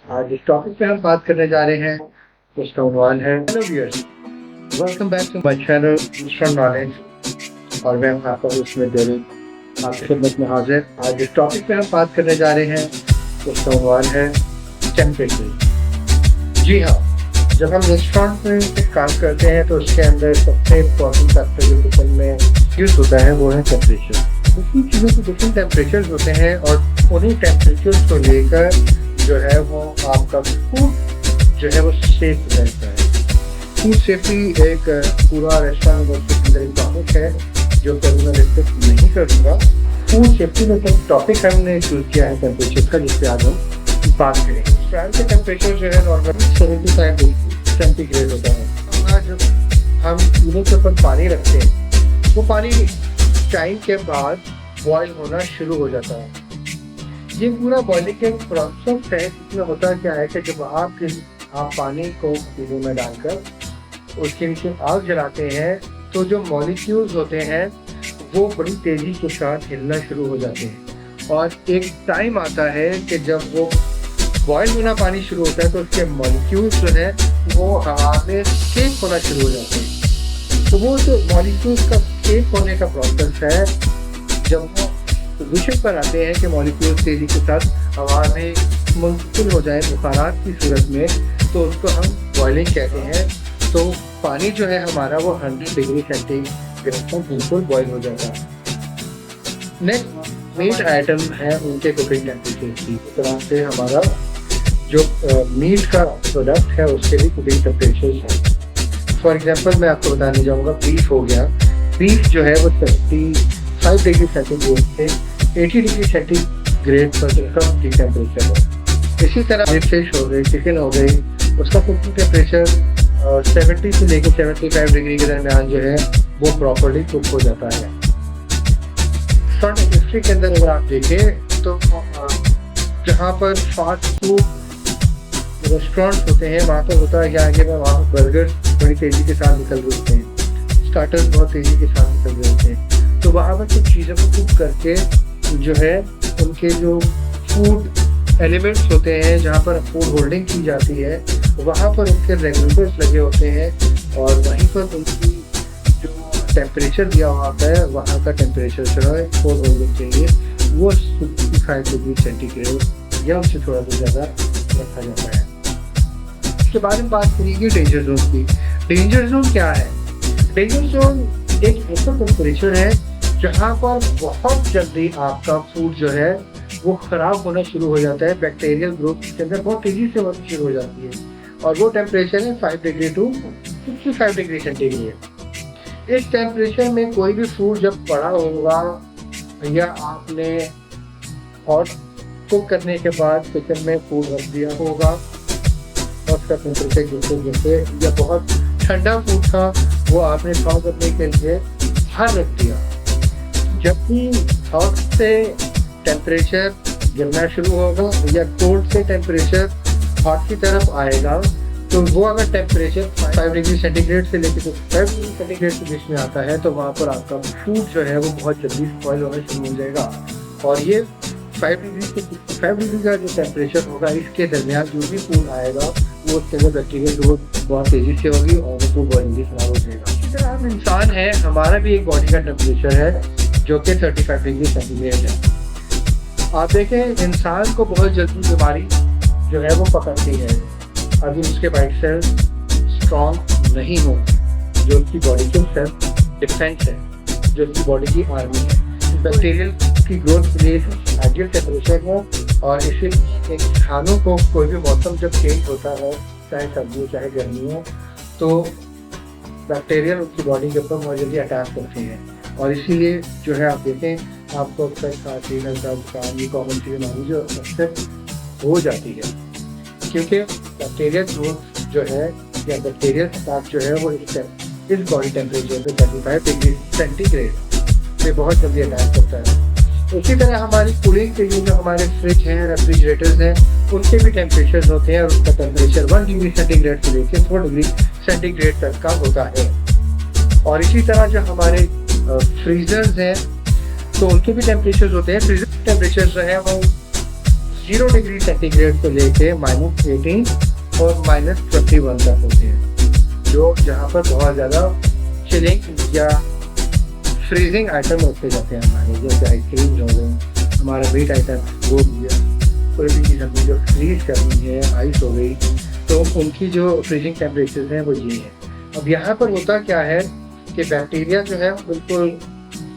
आज जिस टॉपिक पे हम बात करने जा रहे हैं उसका उन्वान है hello viewers, welcome back to my channel instant knowledge. और मैं हूं आपका होस्ट में दिलीप, आपकी खिदमत में हाजिर। आज जिस टॉपिक पे हम बात करने जा रहे हैं उसका उन्वान है टेम्परेचर। जी हाँ, जब हम रेस्टोरेंट में काम करते हैं तो उसके अंदर सबसे इम्पोर्टेंट फैक्टर जो किचन में यूज होता है वो है टेम्परेचर। डिफरेंट चीज़ों के डिफरेंट टेम्परेचर होते हैं और उन्हीं टेम्परेचर को लेकर जो है वो आपका फूड जो है वो सेफ रहता है। फूड सेफ्टी एक पूरा रेस्टोरेंट के अंदर एक टॉपिक है जो कभी मैं डिस्कस नहीं करूँगा। फूड सेफ्टी में जो टॉपिक हमने चूज किया है टेम्परेचर का, जिससे आज हम बात करेंगे। रेस्टोरेंट का टेम्परेचर जो है नॉर्मली 75 डिग्री सेंटीग्रेड होता है। जब हम चूल्हे के ऊपर पानी रखते हैं वो पानी टाइम के बाद बॉयल होना शुरू हो जाता है। ये पूरा बॉइलिंग का प्रोसेस है। इसमें होता क्या है कि जब आप पानी को पतीले में डालकर उसके नीचे आग जलाते हैं तो जो मॉलिक्यूल्स होते हैं वो बड़ी तेजी के साथ हिलना शुरू हो जाते हैं और एक टाइम आता है कि जब वो बॉयल होना पानी शुरू होता है तो उसके मॉलिक्यूल्स जो है वो हवा में शेक होना शुरू हो जाते हैं। तो वो जो मॉलिक्यूल्स का शेक होने का प्रोसेस है, जब वो पोजीशन पर आते हैं कि मॉलिक्यूल तेजी के साथ हवा में मुंतकिल हो जाए बुखारात की सूरत में, तो उसको हम बॉइलिंग कहते हैं। तो पानी जो है हमारा वो 100 डिग्री सेंटीग्रेड पर बिल्कुल बॉयल हो जाता है। नेक्स्ट मीट आइटम है उनके कुकिंग टेम्परेचर की तरह से हमारा जो मीट का प्रोडक्ट है उसके भी कुकिंग टेम्परेचर है। फॉर एग्जाम्पल मैं आपको बताने जाऊँगा, बीफ हो गया। बीफ जो है वो 75 डिग्री सेंटीग्रेड से 80 डिग्री सेंटीग्रेड पर कम की टेम्परेचर है। इसी तरह फिश हो गई, चिकन हो गई, उसका कुकिंग टेम्परेचर 70 से लेकर 75 डिग्री के दरमियान जो है वो प्रॉपर्ली कुक हो जाता है। रेस्टोरेंट इंडस्ट्री के अंदर अगर आप देखें तो जहाँ पर फास्ट फूड रेस्टोरेंट्स होते हैं वहाँ पर होता है क्या कि वहाँ पर बर्गर बड़ी तेज़ी के साथ निकल रहे होते हैं, स्टार्टर्स बहुत तेज़ी के साथ निकल रहे होते हैं। तो वहाँ पर कुछ चीज़ों को कुक करके जो है उनके जो फूड एलिमेंट्स होते हैं जहाँ पर फूड होल्डिंग की जाती है वहाँ पर उनके रेगुलेटर्स लगे होते हैं और वहीं पर उनकी जो टेम्परेचर दिया हुआ होता है वहाँ का टेम्परेचर जो है फूड होल्डिंग के लिए वो 65 डिग्री सेंटीग्रेड या उससे थोड़ा सा ज़्यादा रखा जाता है। इसके बाद हम बात करेंगे डेंजर जोन की। डेंजर जोन क्या है? डेंजर जोन एक ऐसा टेम्परेचर है जहाँ पर बहुत जल्दी आपका फूड जो है वो ख़राब होना शुरू हो जाता है। बैक्टीरियल ग्रोथ के अंदर बहुत तेज़ी से होनी शुरू हो जाती है और वो टेम्परेचर है 5 डिग्री टू 65 डिग्री सेंटीग्रेड। इस टेम्परेचर में कोई भी फूड जब पड़ा होगा या आपने हॉट कुक करने के बाद किचन में फूड रख दिया होगा और उसका टेम्परेचर गिरते या बहुत ठंडा फूड था वो आपने सर्व करने के लिए बाहर रख दिया, जबकि हॉट से टेम्परेचर गिरना शुरू होगा या कोल्ड से टेम्परेचर हॉट की तरफ आएगा, तो वो अगर टेम्परेचर 5 डिग्री सेंटीग्रेड से लेकर 5 डिग्री सेंटीग्रेड के बीच में आता है तो वहाँ पर आपका फूड जो है वो बहुत जल्दी स्पॉइल होना शुरू हो जाएगा। और ये 5 डिग्री से 65 डिग्री का जो टेम्परेचर होगा इसके दरमियान जो भी फूड आएगा वो उसके अंदर बैक्टीरियल ग्रोथ बहुत तेज़ी से होगी और वो फूड बहुत जल्दी खराब हो जाएगा। इसी तरह हम इंसान है, हमारा भी एक बॉडी का टेम्परेचर है जो कि 35 डिग्री सेंटीग्रेड है। आप देखें इंसान को बहुत जल्दी बीमारी जो है वो पकड़ती है अभी उसके वाइट सेल स्ट्रॉन्ग नहीं हो, जो उसकी बॉडी की सेल्फ डिफेंस है, जो उसकी बॉडी की आर्मी है। बैक्टीरियल की ग्रोथ के लिए आइडियल टेम्परेचर हो और इसे इंसानों को कोई भी मौसम जब चेंज होता है, चाहे सर्दी हो चाहे गर्मी हो, तो बैक्टीरियल उसकी बॉडी के ऊपर बहुत जल्दी अटैक करते हैं और इसीलिए जो है आप देखें आपको अक्सर खांसी जुकाम ये कॉमन सी बीमारी जो अक्सर हो जाती है, क्योंकि बैक्टीरियल ग्रोथ जो है या बैक्टीरियल अटैक जो है वो इस बॉडी टेम्परेचर पे 35 डिग्री सेंटीग्रेड पे बहुत जल्दी अटैक करता है। उसी तरह हमारी कूलिंग के लिए जो हमारे फ्रिज हैं, रेफ्रिजरेटर्स हैं, उनके भी टेम्परेचर होते हैं और उसका टेम्परेचर 1 डिग्री सेंटीग्रेड से लेकर 4 डिग्री सेंटीग्रेड तक का होता है। और इसी तरह जो हमारे फ्रीजर्स हैं तो उनके भी टेम्परेचर होते हैं। फ्रीजर टेम्परेचर जो है वो 0 डिग्री सेंटीग्रेड से लेके -18 और -21 तक होते हैं, जो जहाँ पर बहुत ज़्यादा चिलिंग या फ्रीजिंग आइटम रखे जाते हैं हमारे, जैसे आइसक्रीम हो गए, हमारा मीट आइटम वो भी है, कोई भी चीज़ हमने जो फ्रीज करनी है, आइस हो गई, तो उनकी जो फ्रीजिंग टेम्परेचर हैं वो ये है। अब यहाँ पर होता क्या है कि बैक्टीरिया जो है बिल्कुल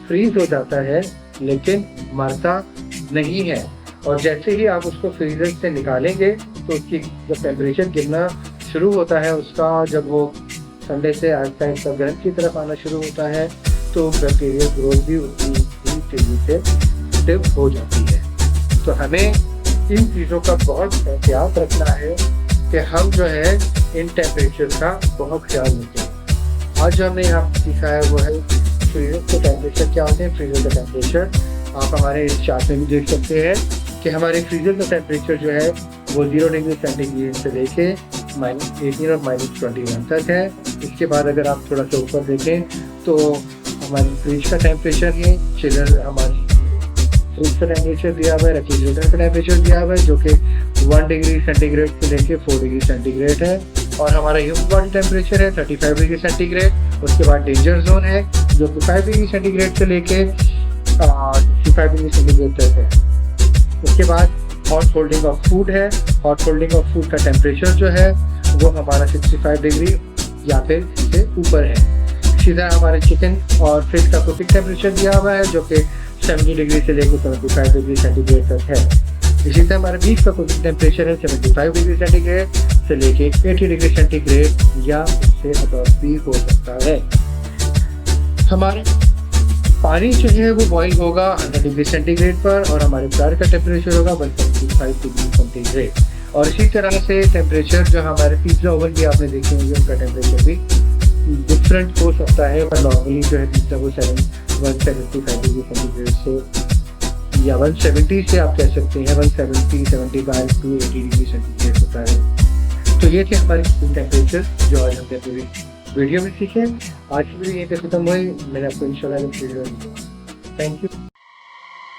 फ्रीज हो जाता है लेकिन मरता नहीं है, और जैसे ही आप उसको फ्रीजर से निकालेंगे तो उसकी जब टेम्परेचर गिरना शुरू होता है उसका, जब वो ठंडे से आहिस्ता आहिस्ता गर्म की तरफ आना शुरू होता है, तो बैक्टीरियल ग्रोथ भी उतनी ही तेजी से एक्टिव हो जाती है। तो हमें इन चीज़ों का बहुत एहतियात रखना है कि हम जो है इन टेम्परेचर का बहुत ख्याल रखें। आज जो हमने यहाँ सीखा है वो है फ्रीजर के टेम्परेचर क्या होते हैं। फ्रीजर का टेम्परेचर आप हमारे इस चार्ट में भी देख सकते हैं कि हमारे फ्रीजर का टेम्परेचर जो है वो 0 डिग्री सेंटीग्रेड से लेके -18 और -21 तक है। इसके बाद अगर आप थोड़ा सा ऊपर देखें तो हमारी फ्रिज का टेम्परेचर है, चिलर हमारी फ्रिज का टेम्परेचर दिया हुआ है, रेफ्रिजरेटर का टेम्परेचर दिया हुआ है जो कि 1 डिग्री सेंटीग्रेड से लेके 4 डिग्री सेंटीग्रेड है, और हमारा ह्यूमन बॉडी टेम्परेचर है 35 डिग्री सेंटीग्रेड। उसके बाद डेंजर जोन है जो कि 5 डिग्री सेंटीग्रेड से लेके 65 डिग्री सेंटीग्रेड तक है। उसके बाद हॉट होल्डिंग ऑफ फूड है। हॉट होल्डिंग ऑफ फूड का टेम्परेचर जो है वो हमारा 65 डिग्री या फिर इससे ऊपर है। इसी तरह हमारे चिकन और फिश का कुकिंग टेम्परेचर दिया हुआ है जो कि 70 डिग्री से लेकर 75 डिग्री सेंटीग्रेड तक है। इसी तरह हमारे बीफ का कुकिंग टेम्परेचर है 75 डिग्री सेंटीग्रेड से लेके 80 डिग्री सेंटीग्रेड या उससे अबव भी हो सकता है। हमारे पानी जो है वो बॉईल होगा 100 डिग्री सेंटीग्रेड पर, और हमारे फ्लावर का टेम्परेचर होगा 175 डिग्री सेंटीग्रेड। और इसी तरह से टेम्परेचर जो हमारे पिज्जा ओवन भी आपने देखे होंगे उनका टेम्परेचर भी डिफरेंट हो सकता है, पर नॉर्मली जो है पिज्जा वो 175 डिग्री सेंटीग्रेड से या 170 से आप कह सकते हैं 170, 75 to 80 डिग्री सेंटीग्रेड होता है। तो ये थे हमारे टेम्परेचर जो आज हमने पूरी वीडियो में सीखे। आज की वीडियो यहीं पे खत्म हुई। मैंने आपको इंशाल्लाह वीडियो थैंक यू।